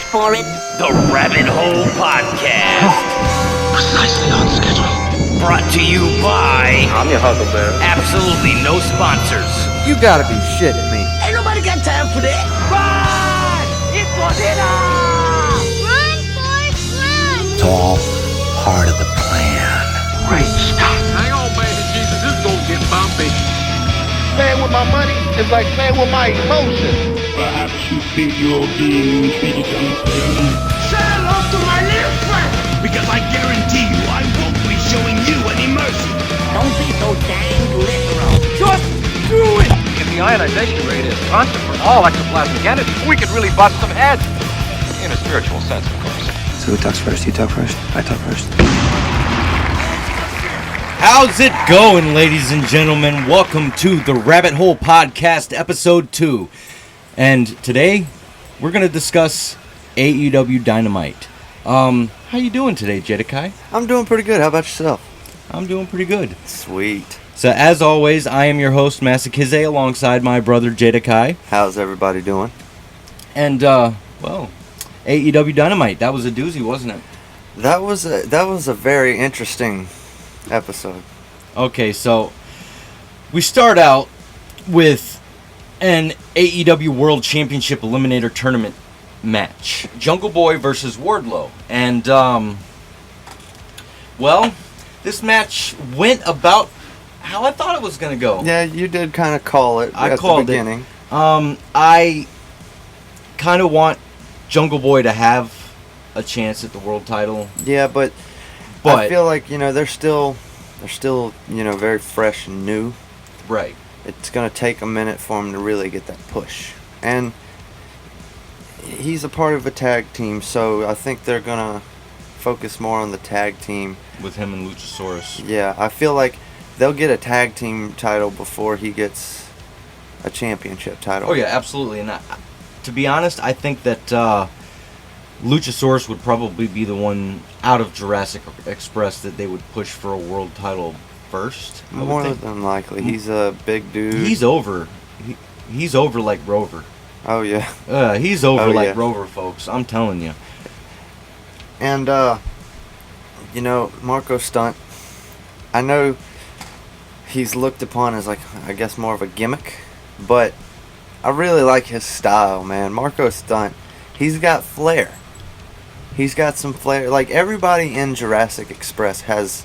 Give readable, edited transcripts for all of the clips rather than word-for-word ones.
for it? The Rabbit Hole Podcast. Precisely on schedule. Brought to you by... I'm your Huckleberry. Absolutely no sponsors. You gotta be shitting me. Ain't nobody got time for that. Run! It's for dinner! Run, Forrest, run! It's all part of the plan. Great stuff. Hang on, baby Jesus, this is gonna get bumpy. Playing with my money is like playing with my emotions. Perhaps you think you're being treated unfairly. Say hello to my little friend. Because I guarantee you I won't be showing you any mercy. Don't be so dang literal. Just do it! If the ionization rate is constant for all ectoplasmic entities, we could really bust some heads. In a spiritual sense, of course. So who talks first? You talk first? I talk first. How's it going, ladies and gentlemen? Welcome to the Rabbit Hole Podcast, Episode 2. And today, we're going to discuss AEW Dynamite. How you doing today, Jedekai? I'm doing pretty good. How about yourself? I'm doing pretty good. Sweet. So, as always, I am your host, Masakize, alongside my brother, Jedekai. How's everybody doing? And, well, AEW Dynamite, that was a doozy, wasn't it? That was a very interesting episode. Okay, so we start out with an AEW World Championship Eliminator Tournament match. Jungle Boy versus Wardlow. And, well, this match went about how I thought it was going to go. Yeah, you did kind of call it at the beginning. I kind of want Jungle Boy to have a chance at the world title. Yeah, but I feel like, they're still, very fresh and new. Right. It's going to take a minute for him to really get that push. And he's a part of a tag team, so I think they're going to focus more on the tag team. With him and Luchasaurus. Yeah, I feel like they'll get a tag team title before he gets a championship title. Oh, yeah, absolutely. And to be honest, I think that Luchasaurus would probably be the one out of Jurassic Express that they would push for a world title first. More than likely. He's a big dude. He's over. He's over like Rover. Oh, yeah. He's over like Rover, folks. I'm telling you. And, Marco Stunt, I know he's looked upon as, I guess more of a gimmick, but I really like his style, man. Marco Stunt, he's got flair. He's got some flair. Like, everybody in Jurassic Express has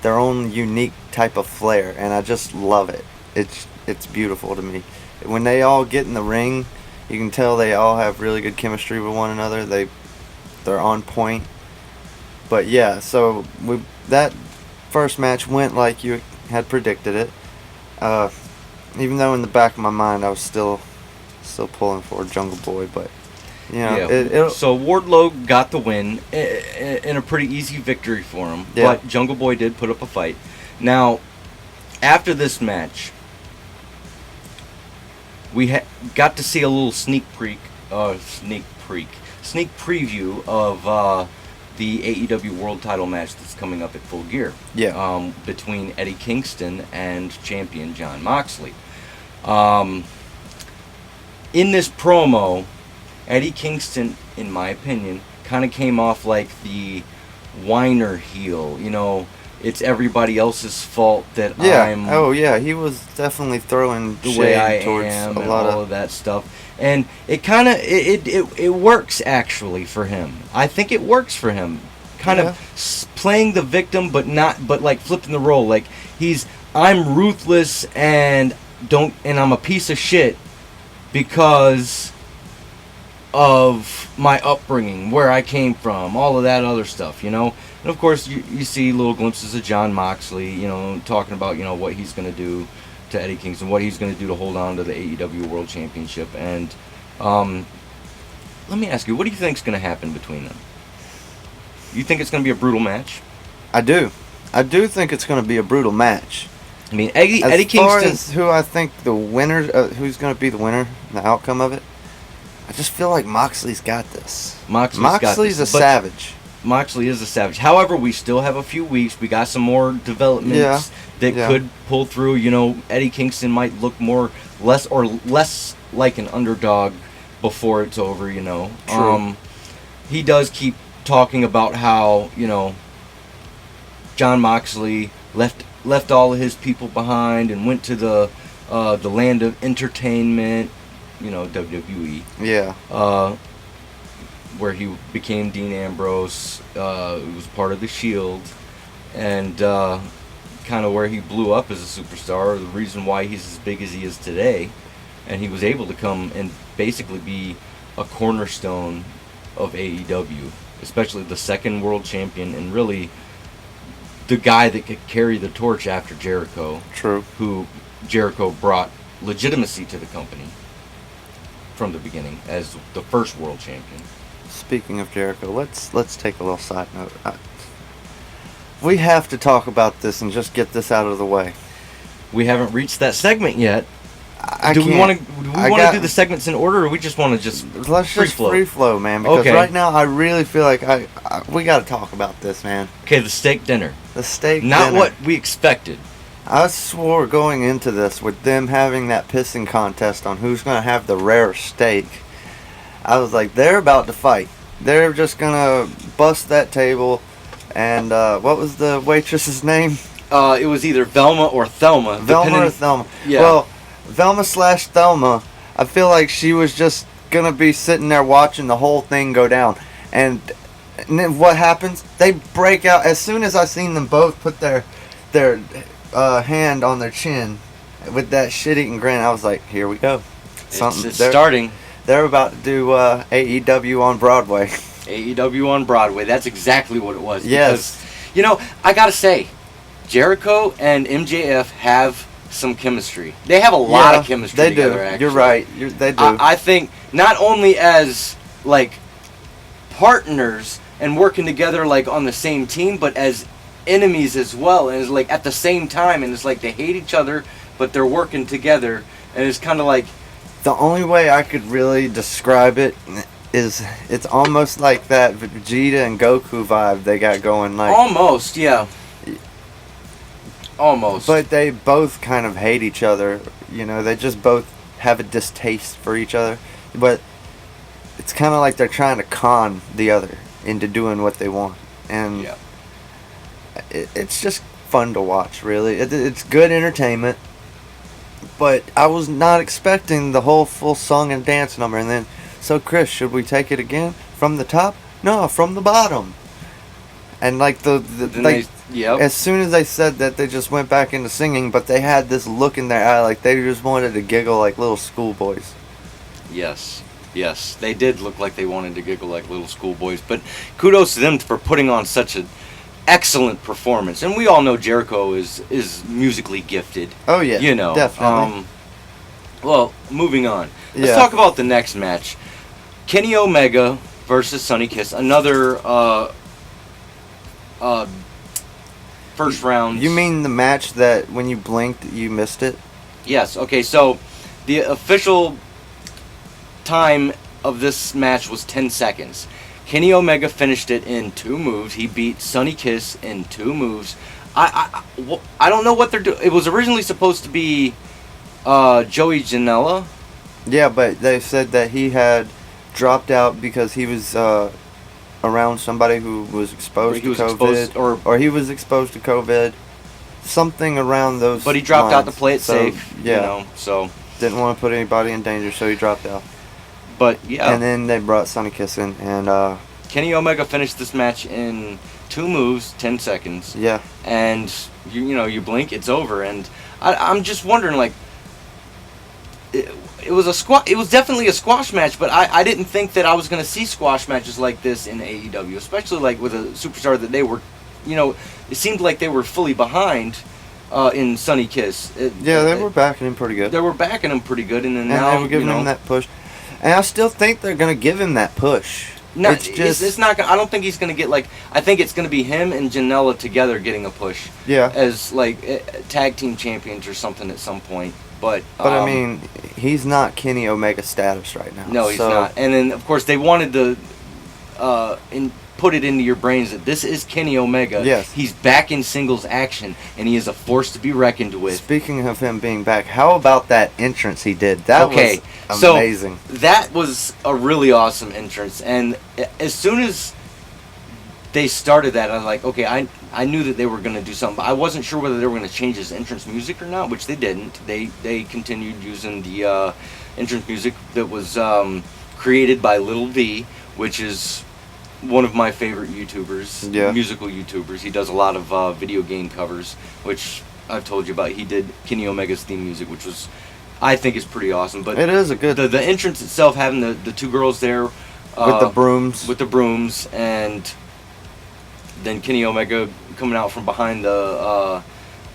their own unique type of flair, and I just love it. It's beautiful to me. When they all get in the ring, you can tell they all have really good chemistry with one another. They're on point. But yeah, so that first match went like you had predicted it. Even though in the back of my mind I was still pulling for Jungle Boy, but so Wardlow got the win in a pretty easy victory for him. Yeah. But Jungle Boy did put up a fight. Now, after this match, we got to see a little sneak preview of the AEW World Title match that's coming up at Full Gear. Yeah. Between Eddie Kingston and champion Jon Moxley. In this promo, Eddie Kingston, in my opinion, kind of came off like the whiner heel. It's everybody else's fault that I'm... Oh, yeah. He was definitely throwing the way I towards am a and lot all of that stuff. And it kind of... It works, actually, for him. I think it works for him. Kind of playing the victim, but flipping the role. Like, I'm ruthless and I'm a piece of shit because of my upbringing, where I came from, all of that other stuff, And of course, you see little glimpses of Jon Moxley, talking about, what he's going to do to Eddie Kingston, what he's going to do to hold on to the AEW World Championship. And let me ask you, what do you think is going to happen between them? You think it's going to be a brutal match? I do. I do think it's going to be a brutal match. I mean, Eddie Kingston... As far as who I think the winner, who's going to be the winner, the outcome of it, I just feel like Moxley's got this. Moxley's a savage. Moxley is a savage. However, we still have a few weeks. We got some more developments that could pull through. Eddie Kingston might look less like an underdog before it's over. True. he does keep talking about how, you know, Jon Moxley left all of his people behind and went to the land of entertainment, you know, WWE. Yeah. Where he became Dean Ambrose. He was part of the Shield, and kind of where he blew up as a superstar. The reason why he's as big as he is today, and he was able to come and basically be a cornerstone of AEW, especially the second world champion, and really the guy that could carry the torch after Jericho. True. Who Jericho brought legitimacy to the company from the beginning as the first world champion. Speaking of Jericho, let's take a little side note. We have to talk about this and just get this out of the way. We haven't reached that segment yet. Do we want to do the segments in order, or we just want to just free flow, man? Because right now I really feel like we got to talk about this, man. Okay, the steak dinner. The steak Not dinner. what we expected. I swore going into this with them having that pissing contest on who's going to have the rare steak. I was like, they're about to fight. They're just going to bust that table. And what was the waitress's name? It was either Velma or Thelma. Velma or Thelma. Yeah. Well, Velma/Thelma, I feel like she was just going to be sitting there watching the whole thing go down. And then what happens? They break out. As soon as I seen them both put their hand on their chin with that shit-eating grin, I was like, here we go. It's starting. They're about to do AEW on Broadway. AEW on Broadway. That's exactly what it was. Yes. Because, you know, I got to say, Jericho and MJF have some chemistry. They have a lot of chemistry together, actually. You're right. They do. I think not only as, like, partners and working together, like, on the same team, but as enemies as well. And it's, like, at the same time. And it's like they hate each other, but they're working together. And it's kind of like... The only way I could really describe it is it's almost like that Vegeta and Goku vibe they got going. Like almost, yeah. Almost. But they both kind of hate each other. You know, they just both have a distaste for each other. But it's kind of like they're trying to con the other into doing what they want. And it's just fun to watch, really. It's good entertainment. But I was not expecting the whole full song and dance number. And then, so Chris, should we take it again? From the top? No, from the bottom. And like as soon as they said that, they just went back into singing, but they had this look in their eye like they just wanted to giggle like little schoolboys. Yes, they did look like they wanted to giggle like little schoolboys. But kudos to them for putting on such an excellent performance. And we all know Jericho is musically gifted. Oh yeah, you know, definitely. Well, moving on. Let's talk about the next match: Kenny Omega versus Sonny Kiss. Another first round. You mean the match that when you blinked you missed it? Yes. Okay. So the official time of this match was 10 seconds. Kenny Omega finished it in 2 moves. He beat Sonny Kiss in 2 moves. I don't know what they're doing. It was originally supposed to be Joey Janela. Yeah, but they said that he had dropped out because he was around somebody who was exposed to COVID. Or he was exposed to COVID. Something around those But he dropped lines. out to play it safe. Yeah. You know, so. Didn't want to put anybody in danger, so he dropped out. But yeah. And then they brought Sonny Kiss in, and Kenny Omega finished this match in 2 moves, 10 seconds. Yeah. And you blink, it's over. And I'm just wondering, like, it was definitely a squash match, but I didn't think that I was going to see squash matches like this in AEW, especially like with a superstar that they were, it seemed like they were fully behind in Sonny Kiss. They were backing him pretty good. They were backing him pretty good, and then and now they were giving him that push. And I still think they're going to give him that push. No, it's not. I don't think he's going to get like. I think it's going to be him and Janela together getting a push. Yeah. As like tag team champions or something at some point. But I mean, he's not Kenny Omega status right now. No, he's not. And then of course they wanted to put it into your brains that this is Kenny Omega. Yes. He's back in singles action, and he is a force to be reckoned with. Speaking of him being back, how about that entrance he did? That was amazing. So that was a really awesome entrance, and as soon as they started that, I was like, okay, I knew that they were going to do something, but I wasn't sure whether they were going to change his entrance music or not, which they didn't. They continued using the entrance music that was created by Little V, which is one of my favorite YouTubers, musical YouTubers. He does a lot of video game covers, which I've told you about. He did Kenny Omega's theme music, which was, I think, is pretty awesome. But it is a good... The entrance itself, having the two girls there... with the brooms. With the brooms, and then Kenny Omega coming out from behind the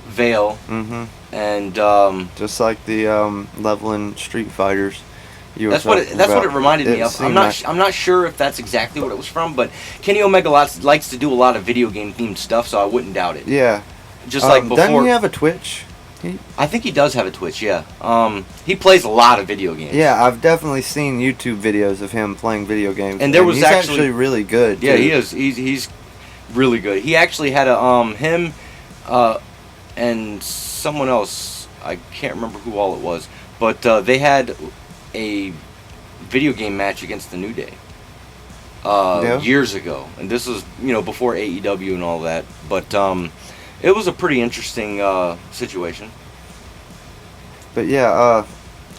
veil. Mm-hmm. And... just like the level in Street Fighters. That's what it reminded me of. I'm not sure if that's exactly what it was from, but Kenny Omega likes to do a lot of video game themed stuff, so I wouldn't doubt it. Yeah. Just like before. Doesn't he have a Twitch? I think he does have a Twitch. Yeah. He plays a lot of video games. Yeah, I've definitely seen YouTube videos of him playing video games, and he's actually really good. Yeah, too. he is. He's really good. He actually had him and someone else. I can't remember who all it was, but they had a video game match against the New Day years ago, and this was before AEW and all that, but it was a pretty interesting situation. But yeah,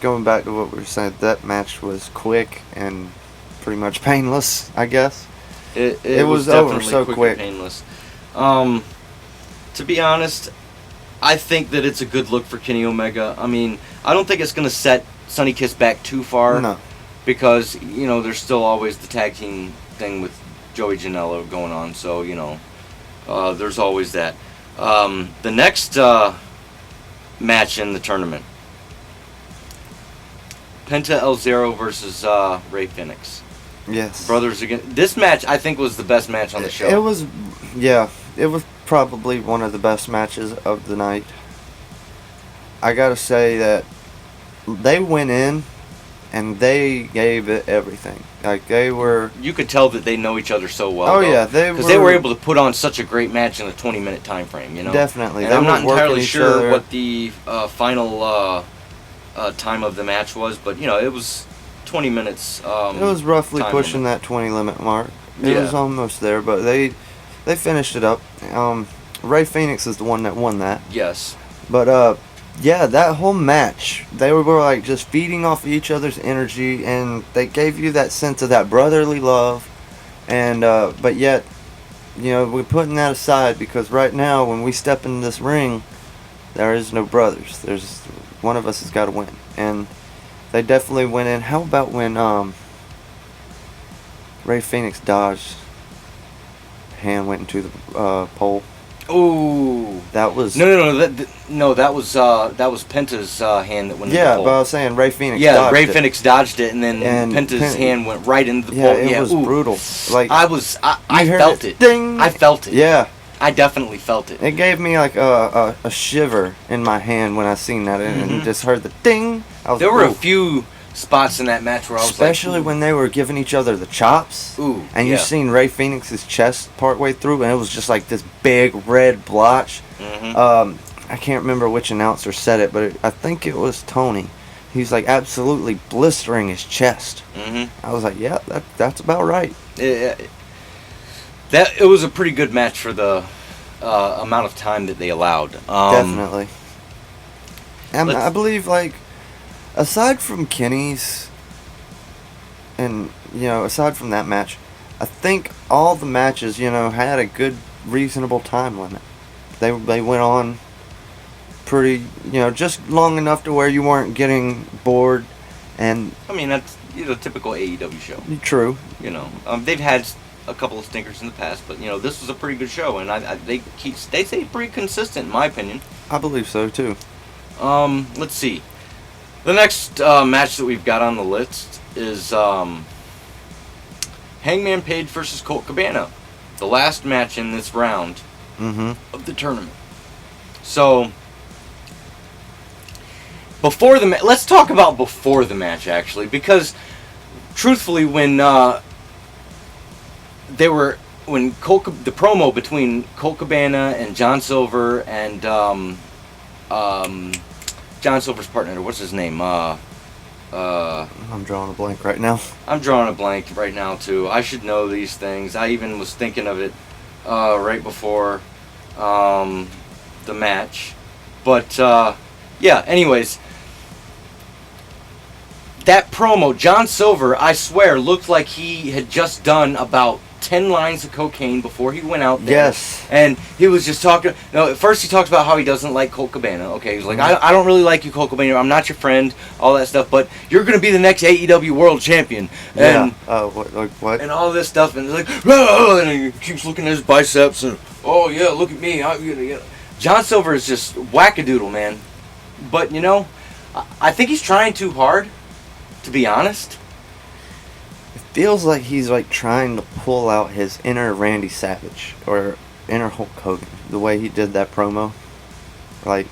going back to what we were saying, that match was quick and pretty much painless, I guess. It was over so quick and painless. To be honest, I think that it's a good look for Kenny Omega. I mean, I don't think it's going to set Sonny Kiss back too far. No. Because, there's still always the tag team thing with Joey Janela going on. So, there's always that. The next match in the tournament. Penta El Zero versus Rey Fenix. Yes. Brothers again. This match, I think, was the best match on the show. It was probably one of the best matches of the night. I gotta say that they went in and they gave it everything. Like, they were... You could tell that they know each other so well. Oh, yeah. Because they were able to put on such a great match in a 20-minute time frame, Definitely. And I'm not entirely sure what the final time of the match was, but, it was 20 minutes. It was roughly pushing that 20-limit mark. It was almost there, but they finished it up. Rey Fenix is the one that won that. Yes. But, yeah, that whole match, they were like just feeding off of each other's energy, and they gave you that sense of that brotherly love. And but yet, we're putting that aside, because right now, when we step in this ring, there is no brothers. There's one of us has got to win, and they definitely went in. How about when Rey Fenix dodged, hand went into the pole? Ooh, that was no. That was Penta's hand that went into the pole. Yeah, but I was saying Rey Fenix. Yeah, Rey Fenix dodged it, and then Penta's hand went right into the pole. Yeah, it was brutal. Like, I felt it. Ding! I felt it. Yeah, I definitely felt it. It gave me like a shiver in my hand when I seen that, and just heard the ding. There were a few spots in that match where I was especially when they were giving each other the chops. Ooh, and you seen Rey Fenix's chest partway through, and it was just like this big red blotch. I can't remember which announcer said it, but I think it was Tony. He's like absolutely blistering his chest. I was like, yeah, that's about right. It was a pretty good match for the amount of time that they allowed. Definitely. And I believe, like, aside from Kenny's, and, aside from that match, I think all the matches, had a good, reasonable time limit. They went on pretty, just long enough to where you weren't getting bored, and... I mean, that's, a typical AEW show. True. They've had a couple of stinkers in the past, but, this was a pretty good show, and they stay pretty consistent, in my opinion. I believe so, too. Let's see. The next match that we've got on the list is Hangman Page versus Colt Cabana. The last match in this round of the tournament. So, before the match, let's talk about before the match, actually, because truthfully, when they were the promo between Colt Cabana and John Silver and John Silver's partner, what's his name? I'm drawing a blank right now. I'm drawing a blank right now too. I should know these things. I even was thinking of it right before the match. But yeah, anyways, that promo, John Silver, I swear, looked like he had just done about 10 lines of cocaine before he went out there. Yes. And he was just talking. No, at first he talks about how he doesn't like Colt Cabana. Okay, he's like, I don't really like you, Colt Cabana. I'm not your friend, all that stuff. But you're going to be the next AEW World Champion. And, yeah. What? And all this stuff. And he's like, oh, and he keeps looking at his biceps. And, oh, yeah, look at me. John Silver is just wackadoodle, man. But, you know, I think he's trying too hard, to be honest. Feels like he's like trying to pull out his inner Randy Savage or inner Hulk Hogan, the way he did that promo. Like,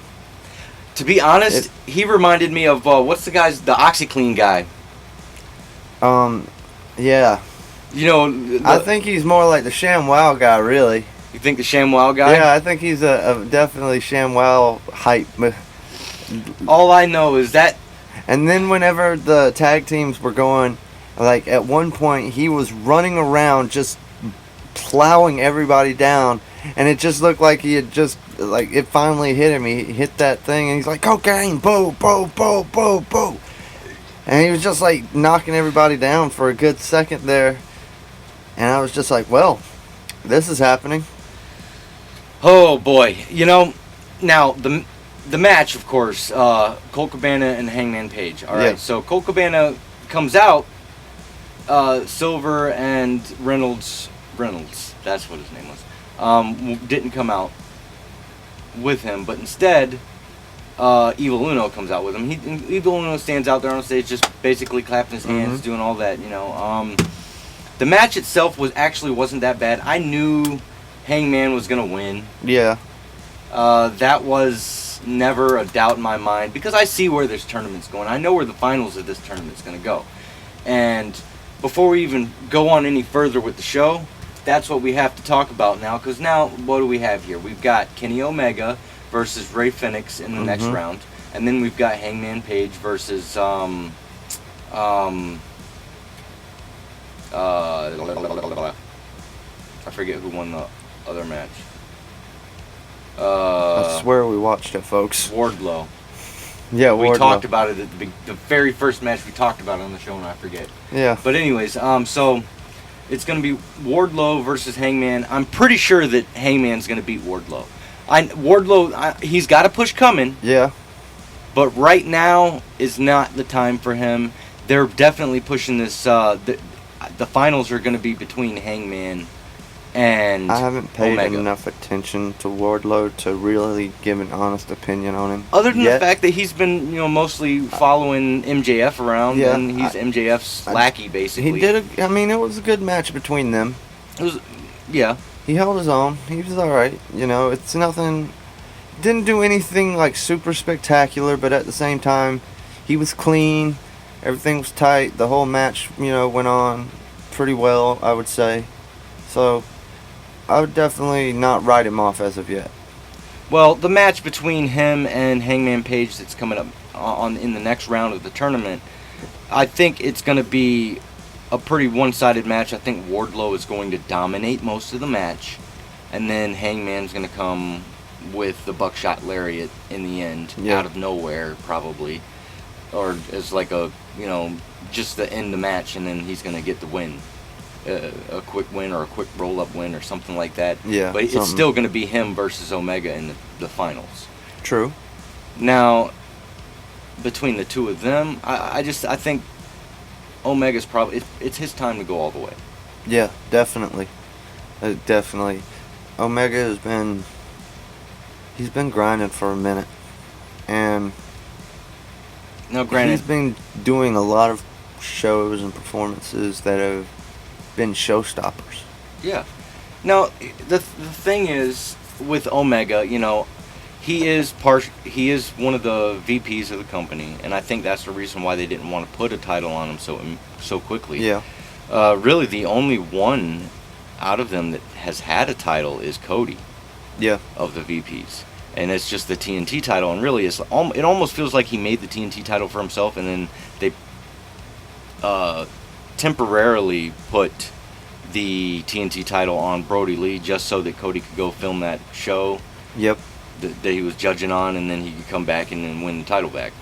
to be honest, he reminded me of what's the OxyClean guy. Yeah. You know, I think he's more like the ShamWow guy, really. You think the ShamWow guy? Yeah, I think he's a definitely ShamWow hype. All I know is that. And then whenever the tag teams were going. Like, at one point, he was running around just plowing everybody down, and it just looked like he had just, like, it finally hit him. He hit that thing, and he's like, cocaine, boo, boo, boo, boo, boo. And he was just, like, knocking everybody down for a good second there. And I was just like, well, this is happening. Oh, boy. You know, now, the match, of course, Colt Cabana and Hangman Page. All right, so Colt Cabana comes out. Silver and Reynolds, that's what his name was, didn't come out with him, but instead, Evil Uno comes out with him. Evil Uno stands out there on stage, just basically clapping his hands, doing all that, you know. The match itself wasn't that bad. I knew Hangman was gonna win. Yeah. That was never a doubt in my mind, because I see where this tournament's going. I know where the finals of this tournament's gonna go. And before we even go on any further with the show, that's what we have to talk about now. Because now, what do we have here? We've got Kenny Omega versus Ray Phoenix in the next round. And then we've got Hangman Page versus I forget who won the other match. I swear we watched it, folks. Wardlow. Yeah, we talked about it at the very first match we talked about it on the show, and I forget. Yeah. But anyways, so it's going to be Wardlow versus Hangman. I'm pretty sure that Hangman's going to beat Wardlow. Wardlow, he's got a push coming. Yeah. But right now is not the time for him. They're definitely pushing this. The finals are going to be between Hangman and I haven't paid Omega. enough attention to Wardlow to really give an honest opinion on him. Other than the fact that he's been, mostly following MJF around, and he's MJF's lackey, basically. It was a good match between them. It was, yeah. He held his own. He was alright. It's nothing. Didn't do anything like super spectacular, but at the same time, he was clean. Everything was tight. The whole match, went on pretty well, I would say. So, I would definitely not write him off as of yet. Well, the match between him and Hangman Page that's coming up in the next round of the tournament, I think it's going to be a pretty one-sided match. I think Wardlow is going to dominate most of the match, and then Hangman's going to come with the buckshot lariat in the end, out of nowhere probably, or as like a just to end the match, and then he's going to get the win. A quick win or a quick roll-up win or something like that. Yeah, but it's still going to be him versus Omega in the finals. True. Now, between the two of them, I think Omega's probably it's his time to go all the way. Yeah, definitely, definitely. Omega he's been grinding for a minute, and now granted, he's been doing a lot of shows and performances that have been showstoppers. Yeah. Now, the thing is with Omega, he is one of the VPs of the company, and I think that's the reason why they didn't want to put a title on him so quickly. Yeah. Really, the only one out of them that has had a title is Cody. Yeah. Of the VPs. And it's just the TNT title, and really it almost feels like he made the TNT title for himself, and then they temporarily put the TNT title on Brody Lee just so that Cody could go film that show. Yep. That he was judging on, and then he could come back and then win the title back.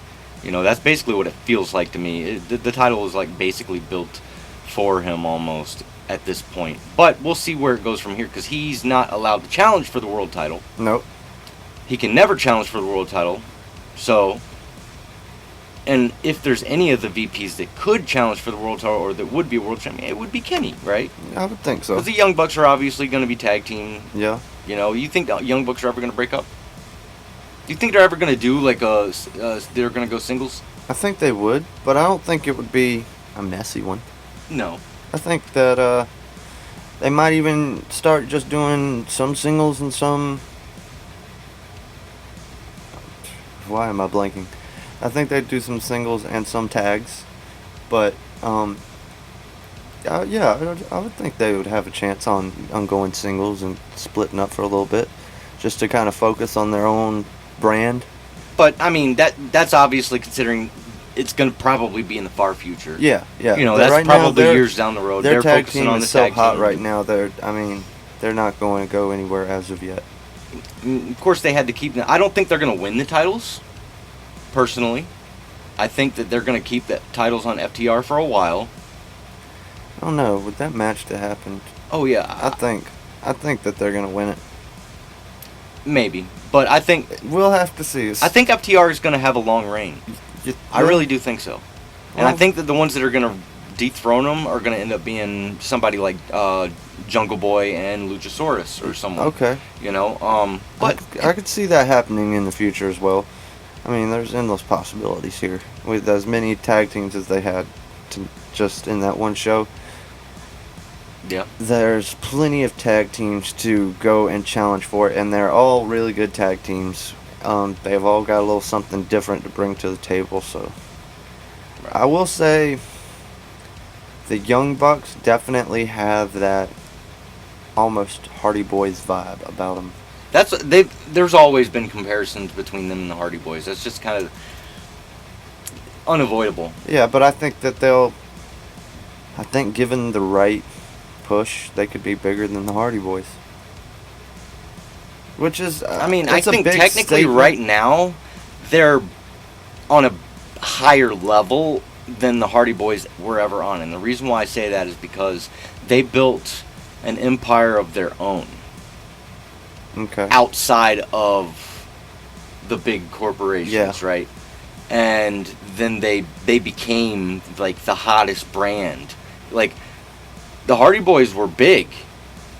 You know, that's basically what it feels like to me. The title is like basically built for him almost at this point. But we'll see where it goes from here, because he's not allowed to challenge for the world title. Nope. He can never challenge for the world title. So, and if there's any of the VPs that could challenge for the world title or that would be a world champion, it would be Kenny, right? I would think so. Because the Young Bucks are obviously going to be tag team. Yeah. You know, you think the Young Bucks are ever going to break up? Do you think they're ever going to do like they're going to go singles? I think they would, but I don't think it would be a messy one. No. I think that they might even start just doing some singles and some... Why am I blanking? I think they'd do some singles and some tags, but yeah, I would think they would have a chance on going singles and splitting up for a little bit, just to kind of focus on their own brand. But I mean that's obviously considering it's going to probably be in the far future. Yeah. You know, that's right probably now, years down the road. Their they're tag focusing team on the is so tag hot team right now. They're not going to go anywhere as of yet. Of course, they had to keep them. I don't think they're going to win the titles. Personally, I think that they're going to keep the titles on FTR for a while. I don't know. With that match to happen. Oh yeah, I think that they're going to win it. Maybe, but I think we'll have to see. I think FTR is going to have a long reign. I really do think so, and I think that the ones that are going to dethrone them are going to end up being somebody like Jungle Boy and Luchasaurus or someone. Okay. You know, but I could see that happening in the future as well. I mean, there's endless possibilities here with as many tag teams as they had just in that one show. Yeah. There's plenty of tag teams to go and challenge for, and they're all really good tag teams. They've all got a little something different to bring to the table, so... Right. I will say the Young Bucks definitely have that almost Hardy Boys vibe about them. There's always been comparisons between them and the Hardy Boys. That's just kind of unavoidable. Yeah, but I think that given the right push, they could be bigger than the Hardy Boys. Which is, I think technically statement. right now, they're on a higher level than the Hardy Boys were ever on. And the reason why I say that is because they built an empire of their own. Okay. Outside of the big corporations, right? And then they became like the hottest brand. Like the Hardy Boys were big,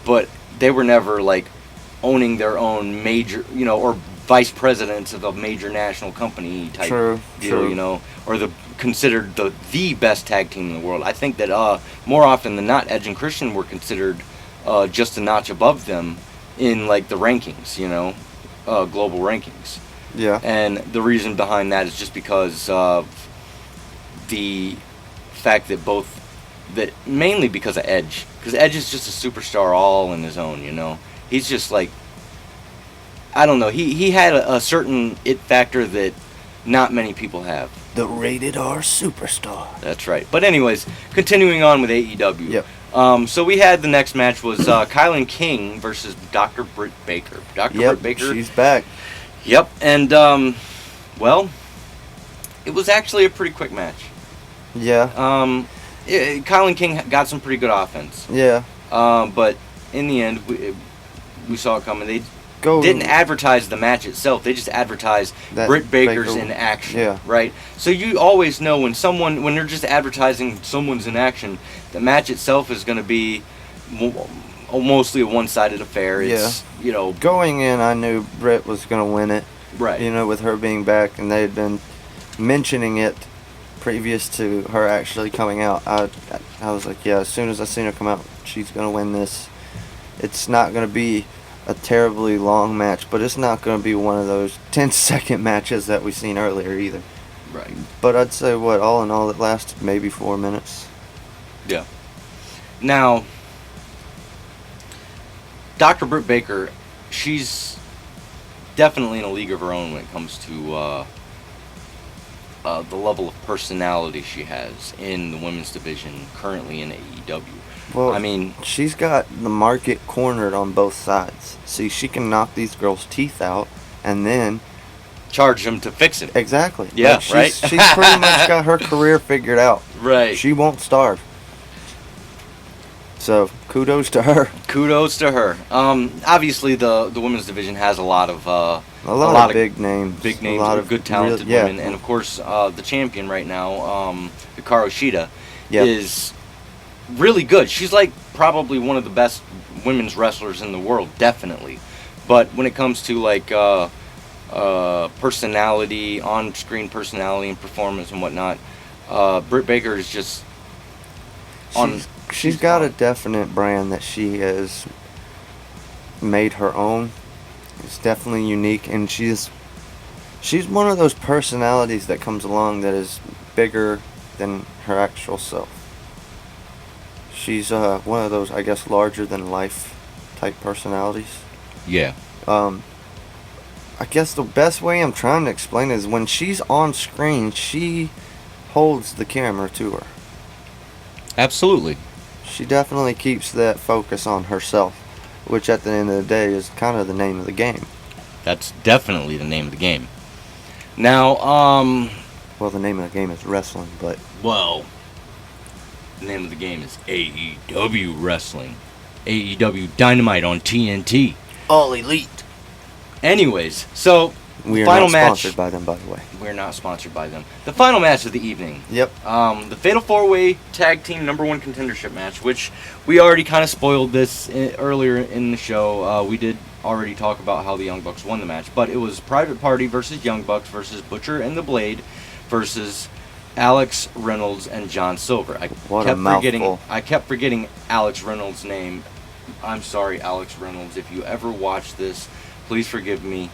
but they were never like owning their own major, or vice presidents of a major national company type deal, or considered the best tag team in the world. I think that more often than not, Edge and Christian were considered just a notch above them in like the rankings, global rankings. Yeah. And the reason behind that is just because of the fact that mainly because of Edge. Because Edge is just a superstar all on his own, He's just like, I don't know, he had a certain it factor that not many people have. The rated R superstar. That's right. But anyways, continuing on with AEW. Yep. So we had the next match was Kylan King versus Dr. Britt Baker. Britt Baker. She's back. Yep. And, well, it was actually a pretty quick match. Yeah. Kylan King got some pretty good offense. Yeah. But in the end, we saw it coming. They didn't advertise the match itself. They just advertised Britt Baker's in action. Yeah. Right? So you always know when they're just advertising someone's in action, the match itself is going to be mostly a one-sided affair. It's, going in, I knew Britt was going to win it. Right. With her being back, and they had been mentioning it previous to her actually coming out. I was like, yeah, as soon as I seen her come out, she's going to win this. It's not going to be a terribly long match, but it's not going to be one of those 10-second matches that we've seen earlier either. Right. But I'd say, all in all, it lasted maybe 4 minutes. Yeah. Now, Dr. Britt Baker, she's definitely in a league of her own when it comes to the level of personality she has in the women's division currently in AEW. Well, I mean, she's got the market cornered on both sides. See, she can knock these girls' teeth out and then charge them to fix it. Exactly. Yeah, like right? She's pretty much got her career figured out. Right. She won't starve. So, kudos to her. Kudos to her. Obviously, the women's division has a lot of big names. Big names, a lot of good, talented yeah. women. And, of course, the champion right now, Hikaru Shida, is really good. She's, like, probably one of the best women's wrestlers in the world, definitely. But when it comes to, like, personality, on-screen personality and performance and whatnot, Britt Baker is just She's got a definite brand that she has made her own. It's definitely unique, and she's one of those personalities that comes along that is bigger than her actual self. She's one of those, I guess, larger-than-life type personalities. Yeah. I guess the best way I'm trying to explain is when she's on screen, she holds the camera to her. Absolutely. She definitely keeps that focus on herself, which at the end of the day is kind of the name of the game. That's definitely the name of the game. Now, well, the name of the game is wrestling, but... Well, the name of the game is AEW Wrestling. AEW Dynamite on TNT. All Elite. Anyways, so... We are final not match, sponsored by them, by the way. We're not sponsored by them. The final match of the evening. Yep. The Fatal 4-Way Tag Team #1 Contendership match, which we already kind of spoiled this earlier in the show. We did already talk about how the Young Bucks won the match, but it was Private Party versus Young Bucks versus Butcher and the Blade versus Alex Reynolds and John Silver. I kept forgetting Alex Reynolds' name. I'm sorry, Alex Reynolds. If you ever watch this, please forgive me.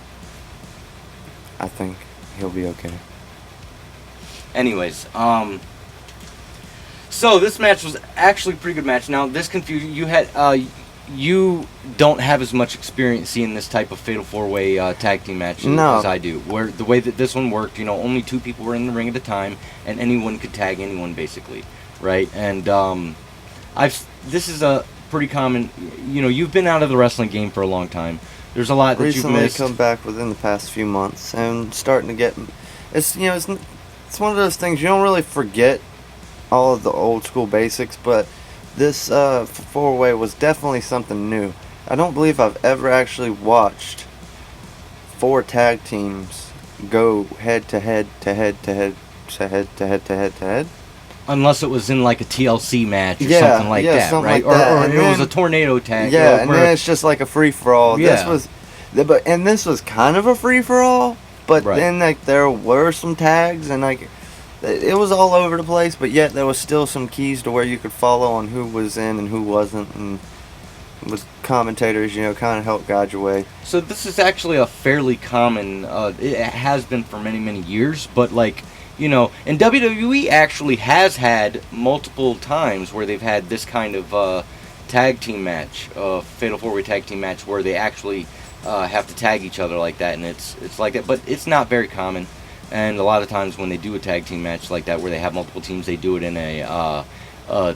I think he'll be okay. Anyways, so this match was actually a pretty good match. Now, this confused you don't have as much experience seeing this type of Fatal 4-Way tag team match as I do. Where the way that this one worked, only 2 people were in the ring at a time, and anyone could tag anyone, basically, right? And this is a pretty common. You've been out of the wrestling game for a long time. There's a lot that you've missed. Recently come back within the past few months and starting to get... It's one of those things, you don't really forget all of the old school basics, but this 4-way was definitely something new. I don't believe I've ever actually watched 4 tag teams go head to head to head to head to head to head to head to head. Unless it was in like a TLC match or something like that, something right? Like that. Or it was a tornado tag. Yeah, and then it's just like a free for all. Yeah. This was kind of a free for all, but then like there were some tags and like it was all over the place, but yet there was still some keys to where you could follow on who was in and who wasn't, and with commentators, kind of help guide your way. So this is actually a fairly common. It has been for many, many years, but like. And WWE actually has had multiple times where they've had this kind of tag team match, Fatal 4-Way tag team match, where they actually have to tag each other like that, and it's like that. But it's not very common, and a lot of times when they do a tag team match like that, where they have multiple teams, they do it in a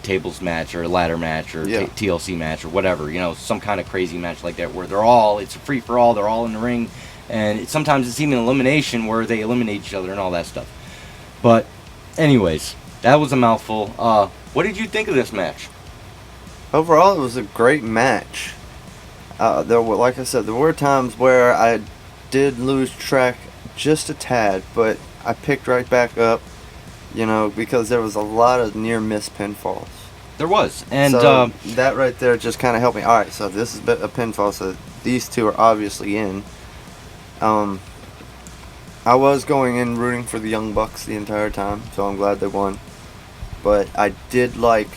tables match or a ladder match or TLC match or whatever. Some kind of crazy match like that, where it's a free for all, they're all in the ring, and sometimes it's even elimination where they eliminate each other and all that stuff. But, anyways, that was a mouthful. What did you think of this match? Overall, it was a great match. Like I said, there were times where I did lose track just a tad, but I picked right back up, because there was a lot of near-miss pinfalls. There was, and so that right there just kind of helped me. All right, so this is a pinfall, so these two are obviously in. I was going in rooting for the Young Bucks the entire time, so I'm glad they won. But I did like,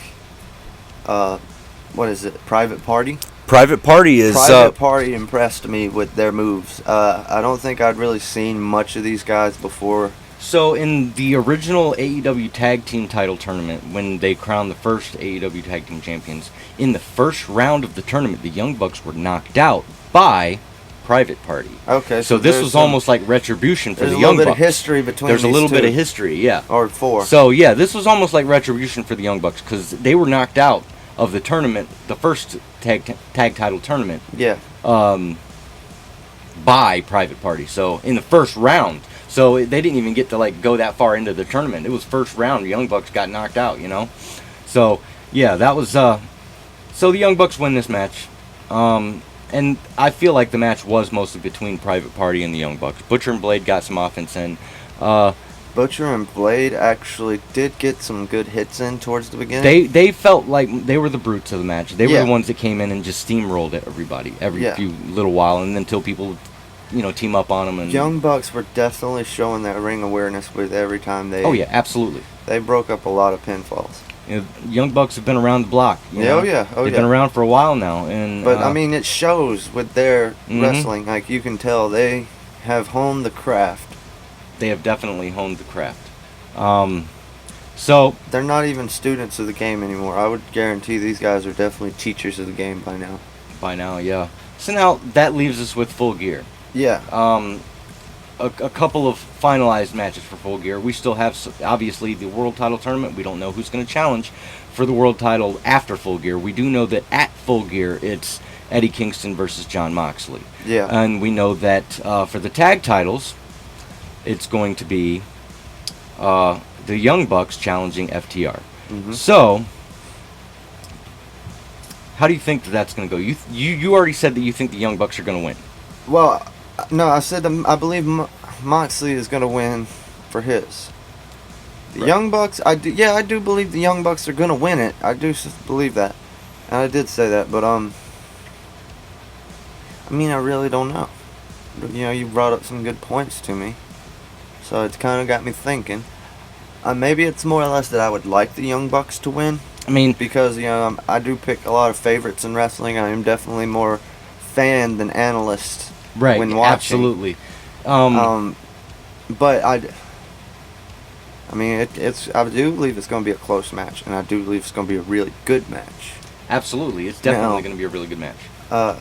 what is it, Private Party? Private Party impressed me with their moves. I don't think I'd really seen much of these guys before So in the original AEW Tag Team title tournament, when they crowned the first AEW Tag Team champions, in the first round of the tournament, the Young Bucks were knocked out by Private Party. Okay. So this was almost like retribution for the Young Bucks. There's a little bit of history between There's a these little two. bit of history, yeah. Or 4. So yeah, this was almost like retribution for the Young Bucks because they were knocked out of the tournament, the first tag title tournament. Yeah. By Private Party. So in the first round, so they didn't even get to like go that far into the tournament. It was first round. The Young Bucks got knocked out. So yeah, that was. So the Young Bucks win this match, and I feel like the match was mostly between Private Party and the Young Bucks. Butcher and Blade got some offense in. Butcher and Blade actually did get some good hits in towards the beginning. They felt like they were the brutes of the match. They were the ones that came in and just steamrolled at everybody every few little while, and until people, team up on them. And Young Bucks were definitely showing that ring awareness with every time they. Oh yeah, absolutely. They broke up a lot of pinfalls. Young Bucks have been around the block. They've been around for a while now, but I mean, it shows with their wrestling. Like you can tell, they have honed the craft. They have definitely honed the craft. So they're not even students of the game anymore. I would guarantee these guys are definitely teachers of the game by now. By now, yeah. So now that leaves us with Full Gear. Yeah. A couple of finalized matches for Full Gear. We still have, obviously, the World Title Tournament. We don't know who's going to challenge for the World Title after Full Gear. We do know that at Full Gear, it's Eddie Kingston versus Jon Moxley. Yeah. And we know that for the tag titles, it's going to be the Young Bucks challenging FTR. Mm-hmm. So, how do you think that's going to go? You already said that you think the Young Bucks are going to win. Well, no, I said I believe Moxley is going to win for his. The Young Bucks, I do believe the Young Bucks are going to win it. I do believe that. And I did say that, but I mean, I really don't know. You brought up some good points to me. So it's kind of got me thinking. Maybe it's more or less that I would like the Young Bucks to win. I mean, because I do pick a lot of favorites in wrestling. I am definitely more fan than analyst when watching. Absolutely. But I do believe it's going to be a close match, and I do believe it's going to be a really good match. Absolutely, it's definitely going to be a really good match.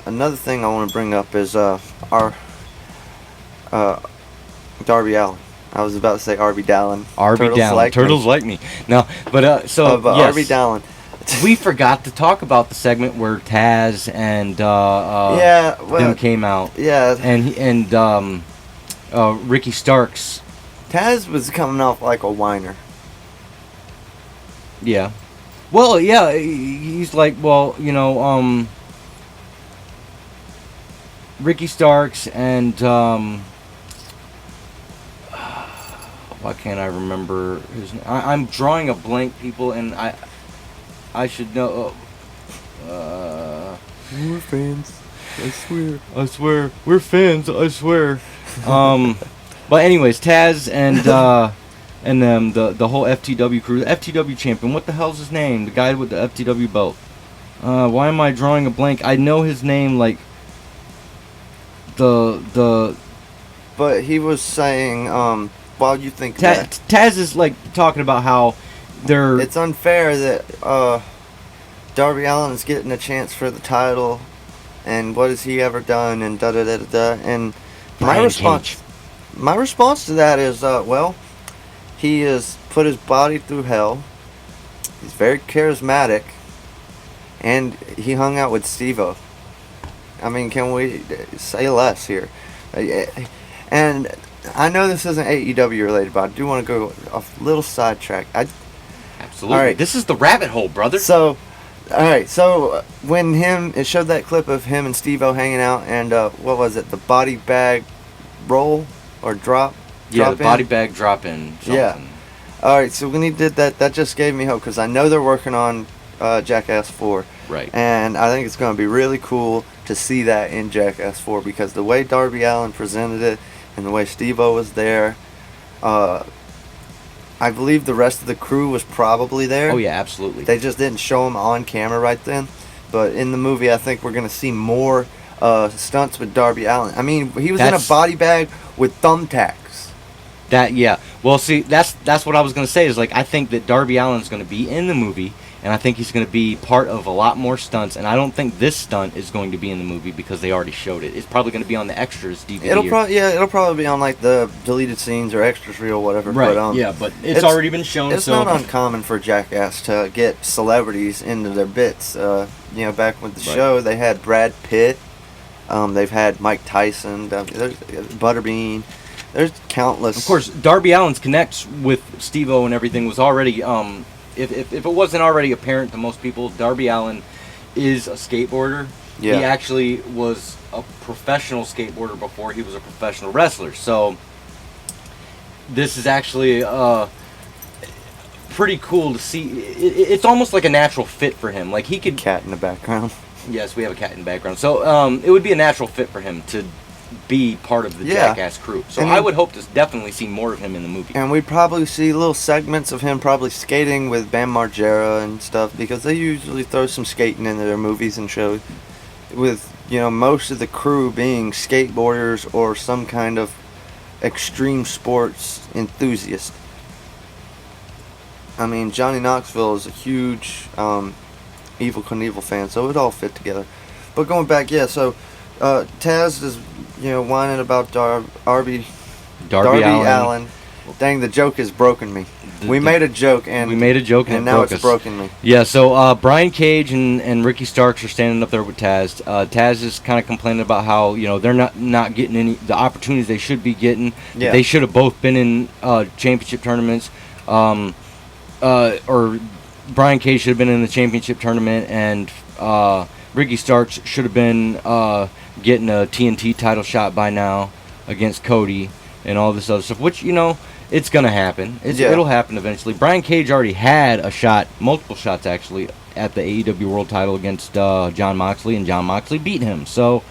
Another thing I want to bring up is our Darby Allin. I was about to say Arby Dallin. Turtles like me. No, but yes. Arby Dallin. We forgot to talk about the segment where Taz and them came out. Yeah. And Ricky Starks. Taz was coming off like a whiner. Yeah. Well, yeah, he's like, Ricky Starks and why can't I remember his name? I'm drawing a blank, people, and I should know. We're fans. I swear. We're fans. I swear. But anyways, Taz and them, the whole FTW crew, the FTW champion. What the hell's his name? The guy with the FTW belt. Why am I drawing a blank? I know his name, like the. But he was saying, while you think Taz is like talking about how they're. It's unfair that Darby Allin is getting a chance for the title, and what has he ever done, and da da da da. And my response to that is, he has put his body through hell. He's very charismatic, and he hung out with Steve-O. I mean, can we say less here? And I know this isn't AEW related, but I do want to go off a little sidetrack. Absolutely. All right. This is the rabbit hole, brother. So, all right. So when it showed that clip of him and Steve-O hanging out, and what was it? The body bag roll or drop? Yeah, the body bag drop in. Something. Yeah. All right. So when he did that, that just gave me hope because I know they're working on Jackass 4. Right. And I think it's going to be really cool to see that in Jackass 4 because the way Darby Allin presented it and the way Steve-O was there, I believe the rest of the crew was probably there. Oh, yeah, absolutely. They just didn't show them on camera right then. But in the movie, I think we're going to see more stunts with Darby Allin. I mean, he was in a body bag with thumbtacks. Well, see, that's what I was gonna say. Is like I think that Darby Allin's gonna be in the movie, and I think he's gonna be part of a lot more stunts. And I don't think this stunt is going to be in the movie because they already showed it. It's probably gonna be on the extras DVD. It'll probably be on like the deleted scenes or extras reel, whatever. Right. But, but it's already been shown. It's not uncommon for Jackass to get celebrities into their bits. Back with the show, they had Brad Pitt. They've had Mike Tyson. There's Butterbean. There's countless. Of course, Darby Allin's connects with Steve-O and everything was already. If it wasn't already apparent to most people, Darby Allin is a skateboarder. Yeah. He actually was a professional skateboarder before he was a professional wrestler. So this is actually pretty cool to see. It's almost like a natural fit for him. Like he could. Cat in the background. Yes, we have a cat in the background. So it would be a natural fit for him to be part of the Jackass crew. So I would hope to definitely see more of him in the movie. And we'd probably see little segments of him probably skating with Bam Margera and stuff, because they usually throw some skating into their movies and shows, with most of the crew being skateboarders or some kind of extreme sports enthusiast. I mean, Johnny Knoxville is a huge Evel Knievel fan, so it all fit together. But going back, so Taz is whining about Darby Allin. Dang, the joke has broken me. We made a joke and now it's broken me. Yeah, so Brian Cage and Ricky Starks are standing up there with Taz. Taz is kind of complaining about how they're not getting any the opportunities they should be getting. Yeah. They should have both been in championship tournaments, or Brian Cage should have been in the championship tournament, and Ricky Starks should have been getting a TNT title shot by now against Cody and all this other stuff, which it's gonna happen. It'll happen eventually. Brian Cage already had a shot, multiple shots actually, at the AEW World Title against Jon Moxley, and Jon Moxley beat him. So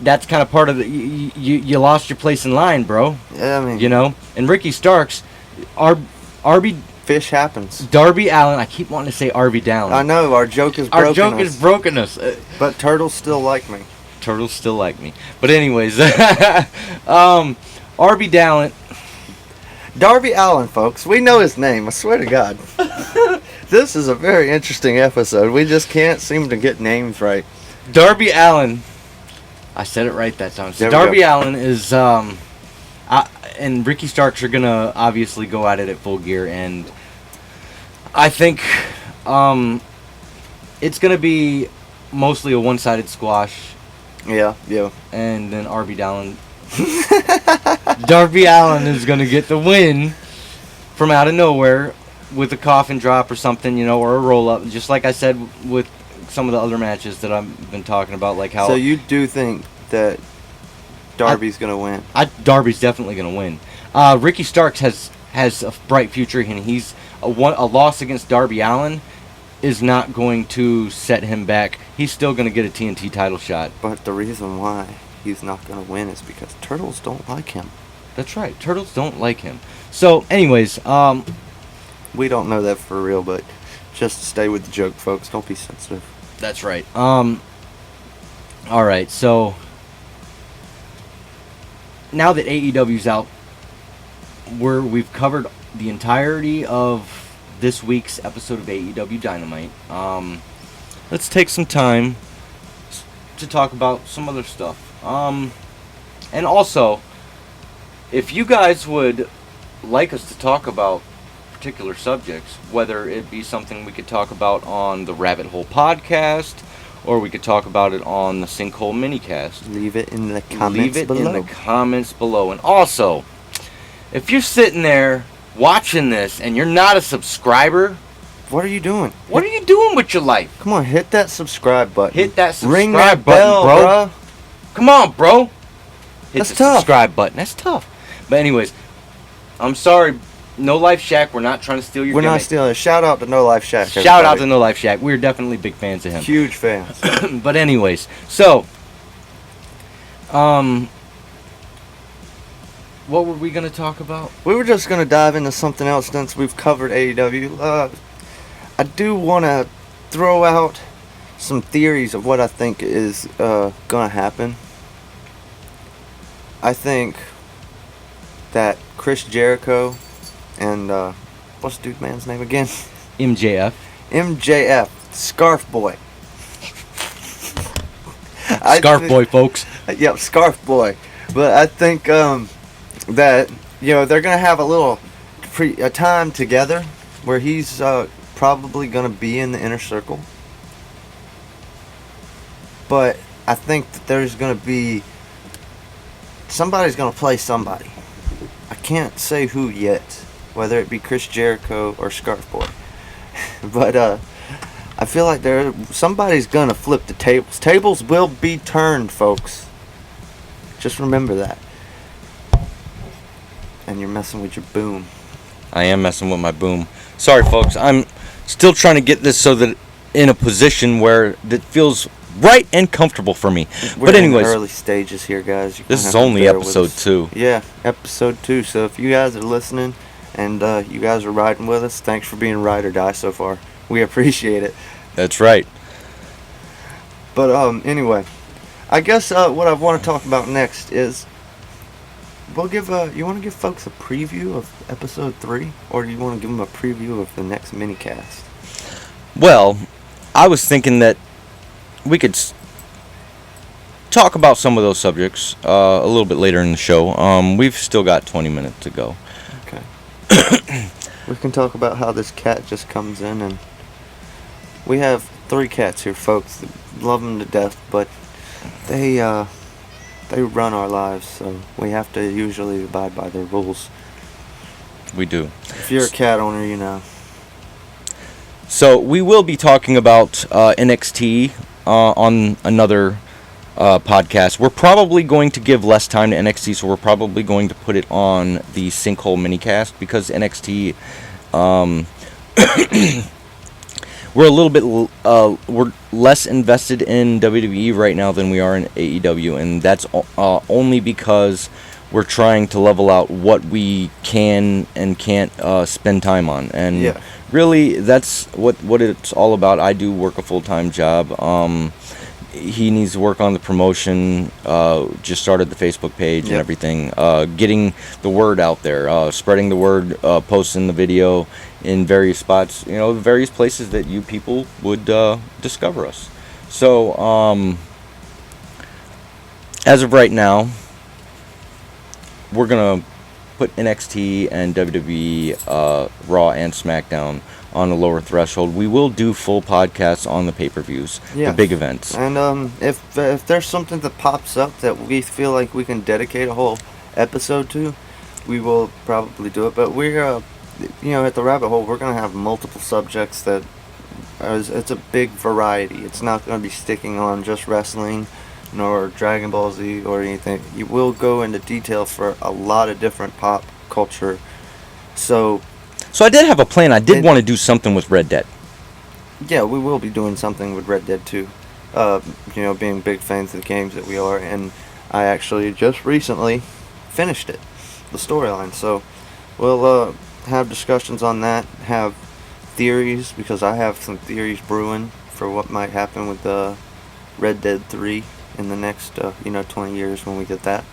that's kind of part of the. You lost your place in line, bro. Yeah, I mean, And Ricky Starks, fish happens. Darby Allin. I keep wanting to say RB Dallin. I know our joke is broken. Our joke is broken us. But turtles still like me. Turtles still like me. But anyways, RB Dallin. Darby Allin, folks. We know his name. I swear to God. This is a very interesting episode. We just can't seem to get names right. Darby Allin. I said it right that time. So Darby Allin is and Ricky Starks are gonna obviously go at it at Full Gear, and I think it's gonna be mostly a one-sided squash. Yeah. And then Darby Allin is gonna get the win from out of nowhere with a coffin drop or something, or a roll-up, just like I said with some of the other matches that I've been talking about, like how. So you do think that Darby's gonna win? Darby's definitely gonna win. Ricky Starks has a bright future, and he's a loss against Darby Allin is not going to set him back. He's still gonna get a TNT title shot. But the reason why he's not gonna win is because turtles don't like him. That's right. Turtles don't like him. So, anyways, we don't know that for real, but just stay with the joke, folks. Don't be sensitive. That's right. All right. So now that AEW's out, we've covered the entirety of this week's episode of AEW Dynamite. Let's take some time to talk about some other stuff. And also, if you guys would like us to talk about particular subjects, whether it be something we could talk about on the Rabbit Hole podcast, or we could talk about it on the Sinkhole minicast, leave it in the comments below. And also, if you're sitting there watching this and you're not a subscriber, what are you doing? What are you doing with your life? Come on, hit that subscribe button. Hit that subscribe Ring that button, bell, bro. Come on, bro. Hit That's the tough. subscribe button. That's tough. But anyways, I'm sorry, No Life Shack. We're not trying to steal your We're gimmick. not stealing it. Shout out to No Life Shack. Shout out to No Life Shack. We're definitely big fans of him. Huge fans. But anyways, so what were we going to talk about? We were just going to dive into something else since we've covered AEW. I do want to throw out some theories of what I think is going to happen. I think that Chris Jericho and what's the dude man's name again? MJF. MJF, Scarf Boy. Scarf Boy, folks. Yep, Scarf Boy. But I think that they're gonna have a time together where he's probably gonna be in the inner circle. But I think that there's gonna be somebody's gonna play somebody. I can't say who yet, whether it be Chris Jericho or Scarf Boy. But I feel like somebody's gonna flip the tables. Tables will be turned, folks. Just remember that. And you're messing with your boom. I am messing with my boom. Sorry, folks. I'm still trying to get this so that in a position where it feels right and comfortable for me. But anyways, in the early stages here, guys. This is only episode 2. Yeah, episode 2. So if you guys are listening and you guys are riding with us, thanks for being ride or die so far. We appreciate it. That's right. But anyway, I guess what I want to talk about next is we'll give you want to give folks a preview of episode 3, or do you want to give them a preview of the next minicast? Well, I was thinking that we could talk about some of those subjects a little bit later in the show. We've still got 20 minutes to go. Okay. We can talk about how this cat just comes in, and we have 3 cats here, folks. Love them to death, but they run our lives, so we have to usually abide by their rules. We do. If you're a cat owner, you know. So we will be talking about NXT on another podcast. We're probably going to give less time to NXT, so we're probably going to put it on the Sinkhole minicast because NXT, we're a little bit we're less invested in WWE right now than we are in AEW, and that's only because we're trying to level out what we can and can't spend time on. And really, that's what it's all about. I do work a full-time job. He needs to work on the promotion, just started the Facebook page and everything, getting the word out there, spreading the word, posting the video in various spots, various places that you people would discover us. So, as of right now, we're going to put NXT and WWE, Raw and SmackDown on a lower threshold. We will do full podcasts on the pay-per-views, the big events. And if there's something that pops up that we feel like we can dedicate a whole episode to, we will probably do it. But we're, at the Rabbit Hole, we're going to have multiple subjects that it's a big variety. It's not going to be sticking on just wrestling nor Dragon Ball Z or anything. You will go into detail for a lot of different pop culture. So I did have a plan. I did want to do something with Red Dead. Yeah, we will be doing something with Red Dead 2. Being big fans of the games that we are. And I actually just recently finished it, the storyline. So we'll have discussions on that, have theories, because I have some theories brewing for what might happen with Red Dead 3 in the next 20 years when we get that.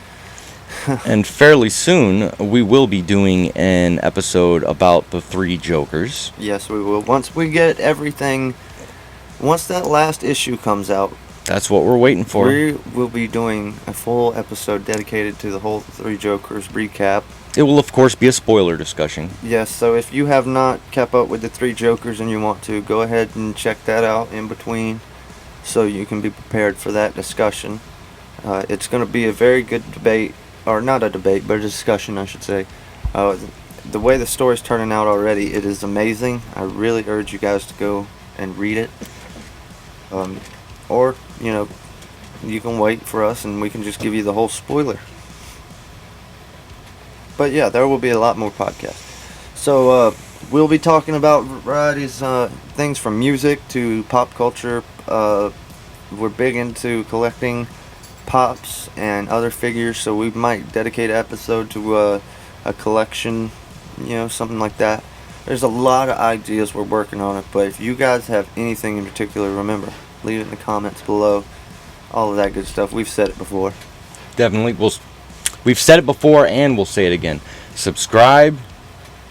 And fairly soon, we will be doing an episode about the 3 Jokers. Yes, we will. Once we get everything, once that last issue comes out, that's what we're waiting for. We will be doing a full episode dedicated to the whole 3 Jokers recap. It will, of course, be a spoiler discussion. Yes, so if you have not kept up with the 3 Jokers and you want to, go ahead and check that out in between so you can be prepared for that discussion. It's going to be a very good debate. Or not a debate, but a discussion, I should say. The way the story's turning out already, it is amazing. I really urge you guys to go and read it. Or, you can wait for us and we can just give you the whole spoiler. But yeah, there will be a lot more podcasts. So, we'll be talking about varieties, things from music to pop culture. We're big into collecting pops and other figures, so we might dedicate an episode to a collection, something like that. There's a lot of ideas we're working on it, but if you guys have anything in particular, remember, leave it in the comments below. All of that good stuff. We've said it before. Definitely. We'll we've said it before and we'll say it again. Subscribe,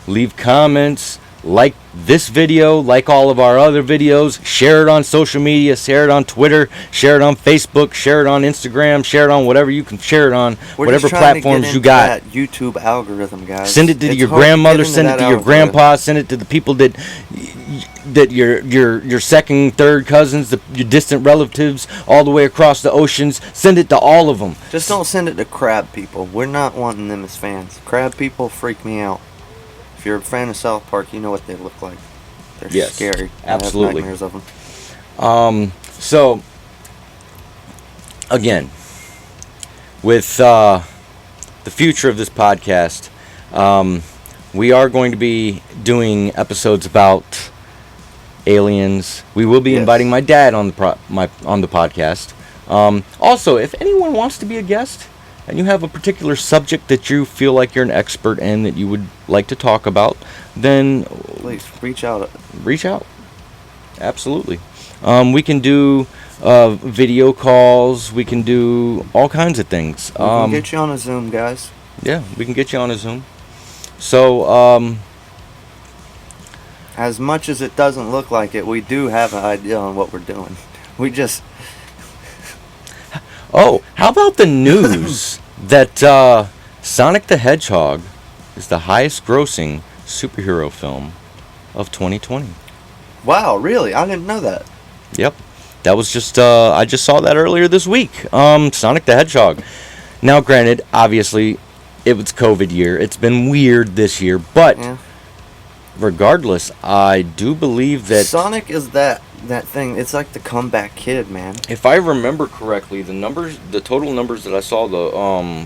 leave comments, like this video, like all of our other videos, share it on social media, share it on Twitter, share it on Facebook, share it on Instagram, share it on whatever you can share it on, whatever platforms you got. That YouTube algorithm, guys. Send it to your grandmother, send it to your grandpa, send it to the people that your second, third cousins, your distant relatives, all the way across the oceans. Send it to all of them. Just don't send it to crab people. We're not wanting them as fans. Crab people freak me out. If you're a fan of South Park, you know what they look like. They're scary. Absolutely. I have nightmares of them. So, again, with the future of this podcast, we are going to be doing episodes about aliens. We will be inviting my dad on the podcast. Also, if anyone wants to be a guest and you have a particular subject that you feel like you're an expert in that you would like to talk about, then please reach out. Reach out. Absolutely. We can do video calls. We can do all kinds of things. We can get you on a Zoom, guys. Yeah, we can get you on a Zoom. So, as much as it doesn't look like it, we do have an idea on what we're doing. We just... Oh, how about the news that Sonic the Hedgehog is the highest grossing superhero film of 2020? Wow, really? I didn't know that. Yep. That was just, I just saw that earlier this week. Sonic the Hedgehog. Now, granted, obviously, it was COVID year. It's been weird this year, but regardless, I do believe that Sonic is that thing. It's like the comeback kid, man. If I remember correctly, the total numbers that I saw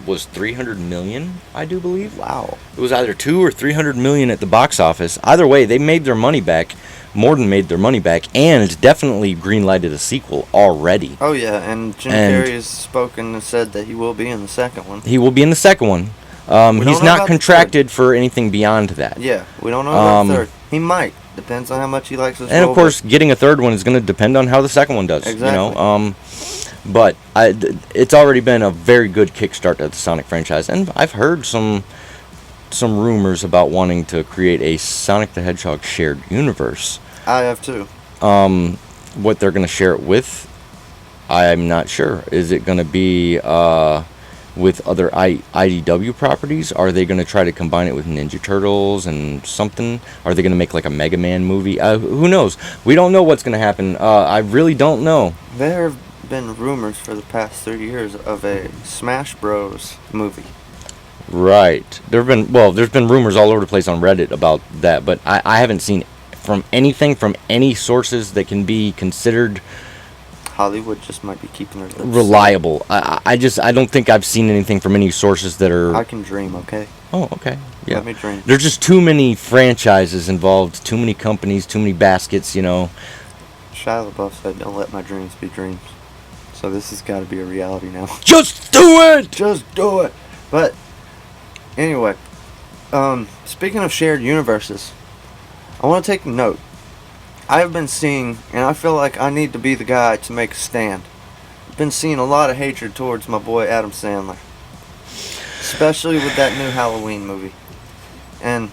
was 300 million, I do believe. Wow. It was either 200 or 300 million at the box office. Either way, they made their money back, more than made their money back, and definitely greenlighted a sequel already. Oh yeah, and Jim Carrey has spoken and said that he will be in the second one. He will be in the second one. He's not contracted for anything beyond that. Yeah, we don't know about the third. He might. Depends on how much he likes his role. And of course, getting a third one is going to depend on how the second one does. Exactly. You know, but it's already been a very good kickstart to the Sonic franchise, and I've heard some rumors about wanting to create a Sonic the Hedgehog shared universe. I have too. What they're going to share it with, I'm not sure. Is it going to be with other IDW properties? Are they going to try to combine it with Ninja Turtles and something? Are they going to make like a Mega Man movie? Who knows? We don't know what's going to happen. I really don't know. There have been rumors for the past 30 years of a Smash Bros. Movie. Right. There's been rumors all over the place on Reddit about that, but I haven't seen from any sources that can be considered Hollywood just might be keeping their lips reliable. I don't think I've seen anything from any sources that are... I can dream, okay? Oh, okay. Yeah. Let me dream. There's just too many franchises involved, too many companies, too many baskets, you know. Shia LaBeouf said, "Don't let my dreams be dreams." So this has got to be a reality now. Just do it! Just do it! But, anyway, speaking of shared universes, I want to take a note. I have been seeing, and I feel like I need to be the guy to make a stand. I've been seeing a lot of hatred towards my boy Adam Sandler. Especially with that new Halloween movie. And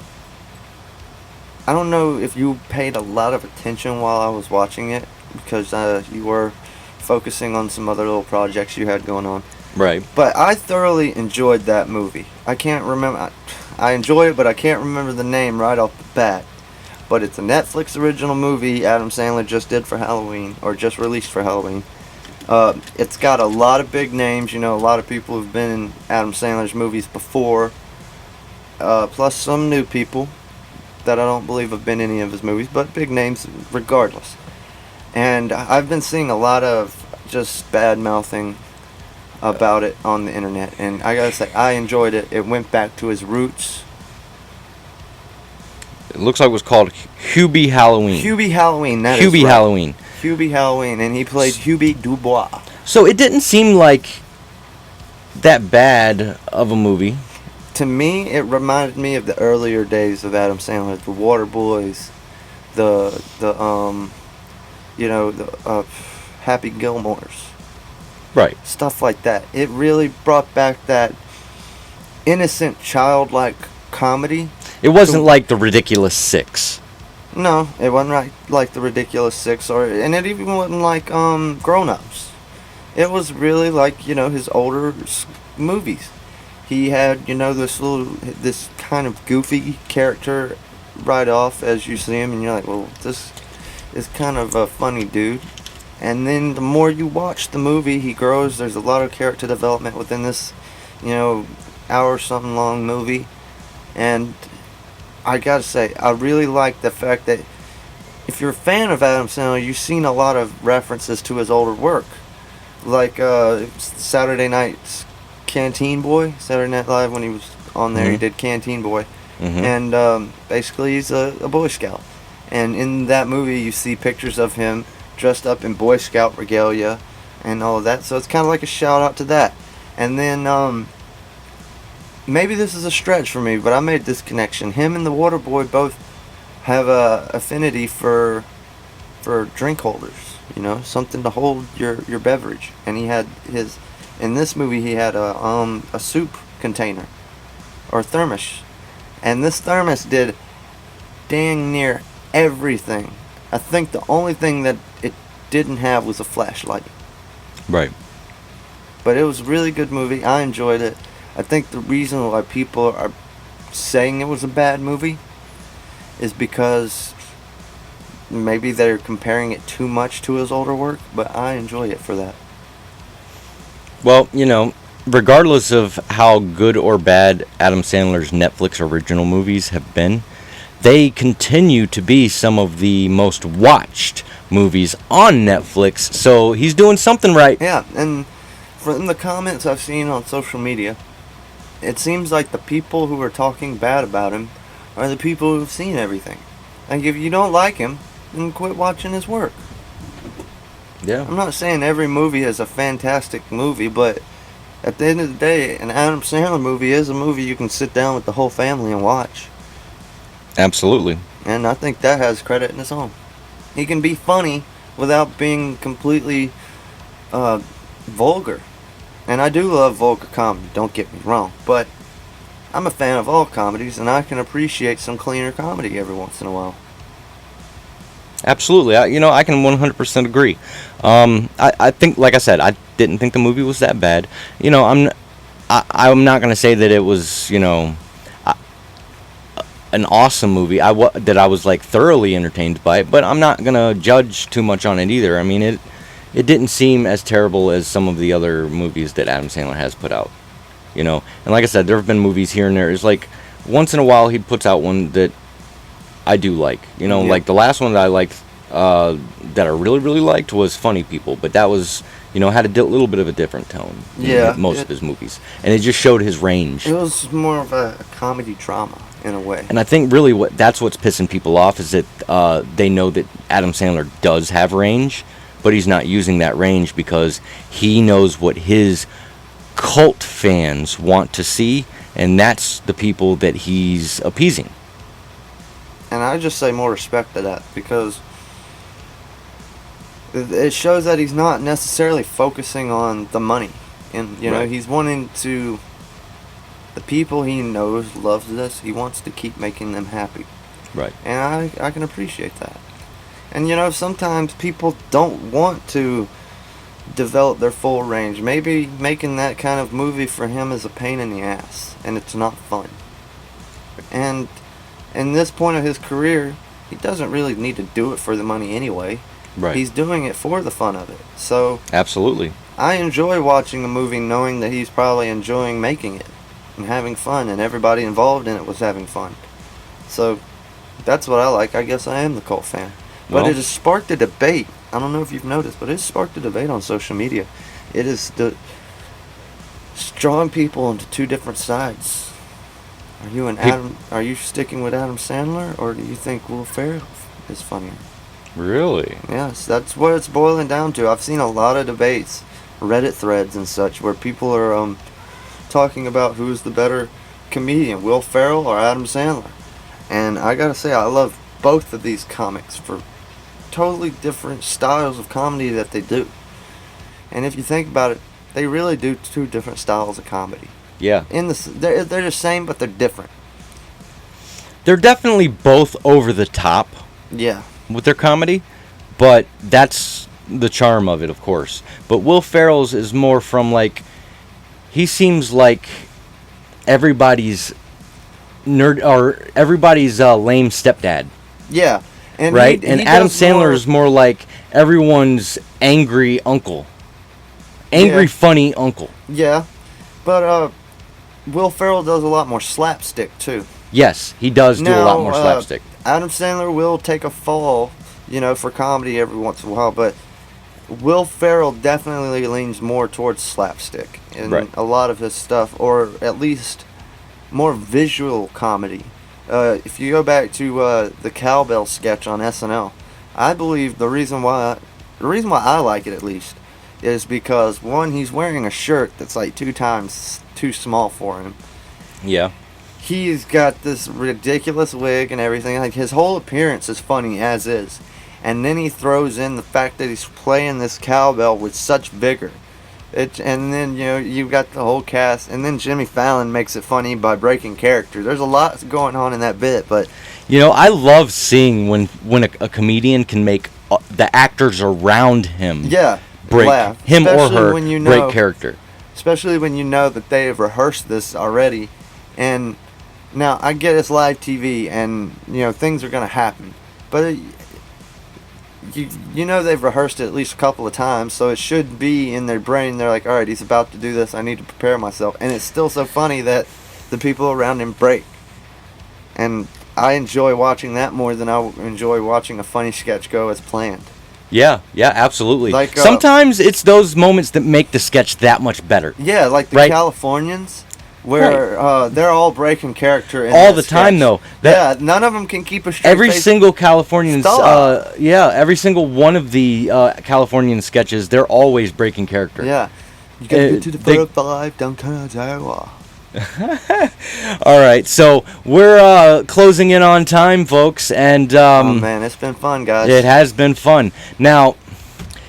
I don't know if you paid a lot of attention while I was watching it, because you were focusing on some other little projects you had going on. Right. But I thoroughly enjoyed that movie. I can't remember. I enjoy it, but I can't remember the name right off the bat. But it's a Netflix original movie Adam Sandler just did for Halloween, or just released for Halloween. It's got a lot of big names, you know, a lot of people who've been in Adam Sandler's movies before, plus some new people that I don't believe have been in any of his movies, but big names regardless. And I've been seeing a lot of just bad-mouthing about it on the internet, and I gotta say, I enjoyed it. It went back to his roots. It looks like it was called Hubie Halloween. Hubie Halloween, that Hubie is right. Halloween. Hubie Halloween, and he played Hubie Dubois. So it didn't seem like that bad of a movie. To me, it reminded me of the earlier days of Adam Sandler, the Water Boys, the Happy Gilmores. Right. Stuff like that. It really brought back that innocent, childlike comedy. It wasn't like The Ridiculous Six. No, it wasn't like The Ridiculous Six, and it even wasn't like Grown Ups. It was really like, you know, his older movies. He had, you know, this kind of goofy character right off as you see him, and you're like, well, this is kind of a funny dude. And then the more you watch the movie, he grows. There's a lot of character development within this, you know, hour-something long movie. And I gotta say, I really like the fact that if you're a fan of Adam Sandler, you've seen a lot of references to his older work. Like Saturday Night's Canteen Boy, Saturday Night Live, when he was on there, he did Canteen Boy. And basically he's a Boy Scout. And in that movie, you see pictures of him dressed up in Boy Scout regalia and all of that. So it's kind of like a shout out to that. And then maybe this is a stretch for me, but I made this connection. Him and the Waterboy both have a affinity for drink holders, you know, something to hold your beverage. And he had in this movie he had a soup container or thermos, and this thermos did dang near everything. I think the only thing that it didn't have was a flashlight. Right. But it was a really good movie. I enjoyed it. I think the reason why people are saying it was a bad movie is because maybe they're comparing it too much to his older work, but I enjoy it for that. Well, you know, regardless of how good or bad Adam Sandler's Netflix original movies have been, they continue to be some of the most watched movies on Netflix, so he's doing something right. Yeah, and from the comments I've seen on social media, it seems like the people who are talking bad about him are the people who've seen everything. Like, if you don't like him, then quit watching his work. Yeah. I'm not saying every movie is a fantastic movie, but at the end of the day, an Adam Sandler movie is a movie you can sit down with the whole family and watch. Absolutely. And I think that has credit in its own. He can be funny without being completely vulgar. And I do love vulgar comedy, don't get me wrong. But I'm a fan of all comedies, and I can appreciate some cleaner comedy every once in a while. Absolutely. I can 100% agree. I think, like I said, I didn't think the movie was that bad. You know, I'm not going to say that it was, you know, an awesome movie. That I was like thoroughly entertained by it, but I'm not gonna judge too much on it either. I mean, it didn't seem as terrible as some of the other movies that Adam Sandler has put out, you know. And like I said, there have been movies here and there. It's like once in a while he puts out one that I do like, you know. Like the last one that I liked, that I really liked was Funny People, but that was, you know, had a little bit of a different tone than most of his movies, and it just showed his range. It was more of a comedy drama in a way. And I think really that's what's pissing people off is that they know that Adam Sandler does have range, but he's not using that range because he knows what his cult fans want to see, and that's the people that he's appeasing. And I just say more respect to that, because it shows that he's not necessarily focusing on the money. And, you know, he's wanting to... The people he knows loves this. He wants to keep making them happy. Right. And I can appreciate that. And, you know, sometimes people don't want to develop their full range. Maybe making that kind of movie for him is a pain in the ass, and it's not fun. And in this point of his career, he doesn't really need to do it for the money anyway. Right. He's doing it for the fun of it. So absolutely, I enjoy watching a movie knowing that he's probably enjoying making it and having fun, and everybody involved in it was having fun. So that's what I like. I guess I am the cult fan. But it has sparked a debate. I don't know if you've noticed, but it's sparked a debate on social media. It is drawing people into two different sides. Are you Are you sticking with Adam Sandler, or do you think Will Ferrell is funnier? Really? Yes, that's what it's boiling down to. I've seen a lot of debates, Reddit threads and such, where people are talking about who's the better comedian, Will Ferrell or Adam Sandler. And I gotta say, I love both of these comics for totally different styles of comedy that they do. And if you think about it, they really do two different styles of comedy. Yeah. They're the same, but they're different. They're definitely both over the top. Yeah. With their comedy, but that's the charm of it, of course. But Will Ferrell's is more from like, he seems like everybody's nerd or everybody's lame stepdad. Yeah. And right? he And Adam does Sandler is more like everyone's angry uncle. Angry, funny uncle. Yeah. But Will Ferrell does a lot more slapstick, too. Yes, he does do a lot more slapstick. Adam Sandler will take a fall, for comedy every once in a while, but Will Ferrell definitely leans more towards slapstick in a lot of his stuff, or at least more visual comedy. If you go back to the cowbell sketch on SNL, I believe the reason why I like it at least is because one, he's wearing a shirt that's like 2 times too small for him. Yeah. He's got this ridiculous wig and everything. Like, his whole appearance is funny as is. And then he throws in the fact that he's playing this cowbell with such vigor. And then, you've got the whole cast. And then Jimmy Fallon makes it funny by breaking character. There's a lot going on in that bit, but... I love seeing when a comedian can make the actors around him break laugh. him Especially or her when break character. Especially when you know that they have rehearsed this already. And... Now, I get it's live TV, and, things are going to happen. But, they've rehearsed it at least a couple of times, so it should be in their brain. They're like, all right, he's about to do this. I need to prepare myself. And it's still so funny that the people around him break. And I enjoy watching that more than I enjoy watching a funny sketch go as planned. Yeah, absolutely. Like, sometimes it's those moments that make the sketch that much better. Yeah, like the Californians. Where they're all breaking character in all that the sketch. time, though. None of them can keep a straight every face. single Californian's, every single one of the Californian sketches, they're always breaking character. Yeah, you gotta get to the 405 downtown Iowa. All right, so we're closing in on time, folks, and oh man, it's been fun, guys. It has been fun. Now,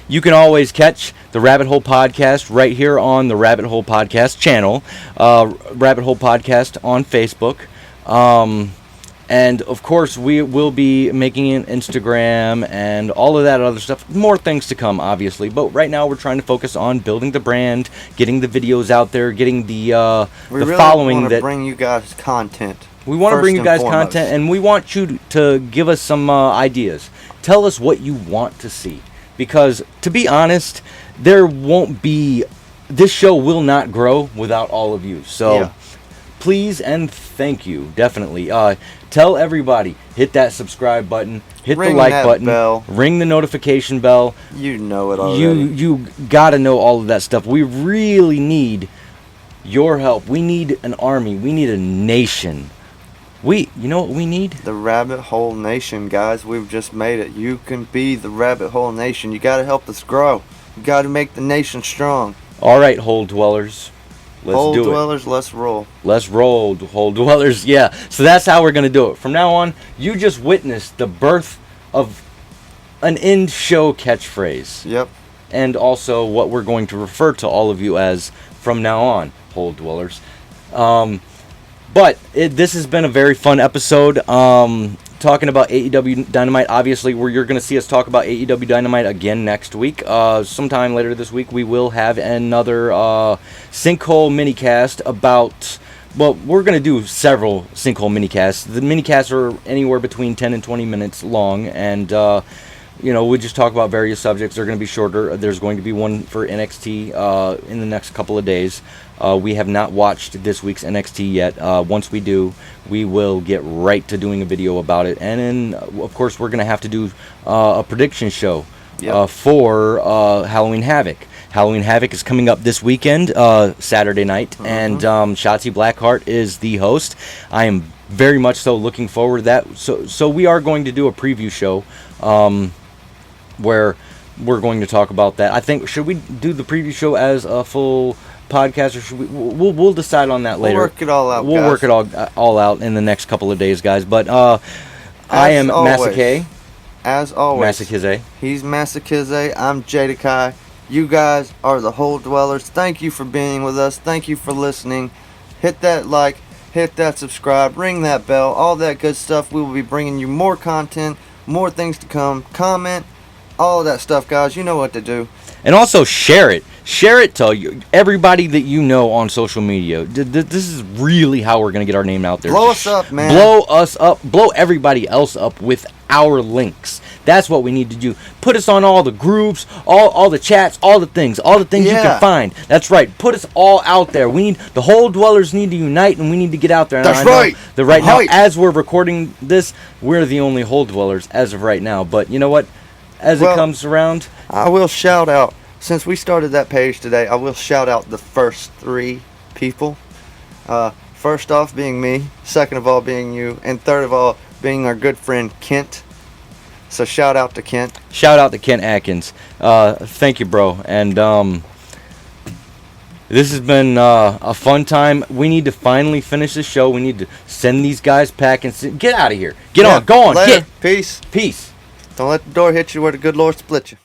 you can always catch the Rabbit Hole Podcast right here on the Rabbit Hole Podcast channel, Rabbit Hole Podcast on Facebook. And, of course, we will be making an Instagram and all of that other stuff. More things to come, obviously. But right now we're trying to focus on building the brand, getting the videos out there, getting the following. We really want to bring you guys content. We want to bring you guys content, and we want you to give us some ideas. Tell us what you want to see. Because, to be honest, this show will not grow without all of you. So, please and thank you, definitely. Tell everybody, hit that subscribe button, hit the like button, bell. Ring the notification bell. You know it already. You gotta know all of that stuff. We really need your help. We need an army. We need a nation. You know what we need? The Rabbit Hole Nation, guys. We've just made it. You can be the Rabbit Hole Nation. You got to help us grow. You got to make the nation strong. All right, Hole Dwellers. Let's Hole do Dwellers, let's roll. Let's roll, Hole Dwellers. Yeah. So that's how we're going to do it. From now on, you just witnessed the birth of an end-show catchphrase. Yep. And also what we're going to refer to all of you as from now on, Hole Dwellers. But this has been a very fun episode. Talking about AEW Dynamite. Obviously, you're going to see us talk about AEW Dynamite again next week. Sometime later this week, we will have another Sinkhole minicast about... Well, we're going to do several Sinkhole minicasts. The minicasts are anywhere between 10 and 20 minutes long, and... we just talk about various subjects. They're going to be shorter. There's going to be one for NXT in the next couple of days. We have not watched this week's NXT yet. Once we do, we will get right to doing a video about it. And then, of course, we're going to have to do a prediction show for Halloween Havoc. Halloween Havoc is coming up this weekend, Saturday night, and Shotzi Blackheart is the host. I am very much so looking forward to that. So we are going to do a preview show where we're going to talk about that. I think, should we do the preview show as a full podcast, or should we? We'll decide on that later. We'll work it all out. We'll work it all out in the next couple of days, guys. But I am Masake. As always, Masakize. He's Masakize. I'm Jadakai. You guys are the Hole Dwellers. Thank you for being with us. Thank you for listening. hit that like, hit that subscribe, ring that bell, all that good stuff. We will be bringing you more content, more things to come. Comment, all that stuff, guys. You know what to do. And also share it. Share it to everybody that you know on social media. This is really how we're going to get our name out there. Blow us up, man. Blow us up. Blow everybody else up with our links. That's what we need to do. Put us on all the groups, all the chats, all the things you can find. That's right. Put us all out there. We need the whole dwellers need to unite, and we need to get out there. And That's right. That right now, as we're recording this, we're the only whole dwellers as of right now. But you know what? As it comes around, I will shout out. Since we started that page today, I will shout out the first 3 people. First off being me, second of all being you, and third of all being our good friend Kent. So shout out to Kent. Shout out to Kent Atkins. Thank you, bro. And this has been a fun time. We need to finally finish the show. We need to send these guys packing. Get out of here. Get on. Go on. Later. Get. Peace. Peace. Don't let the door hit you where the good Lord split you.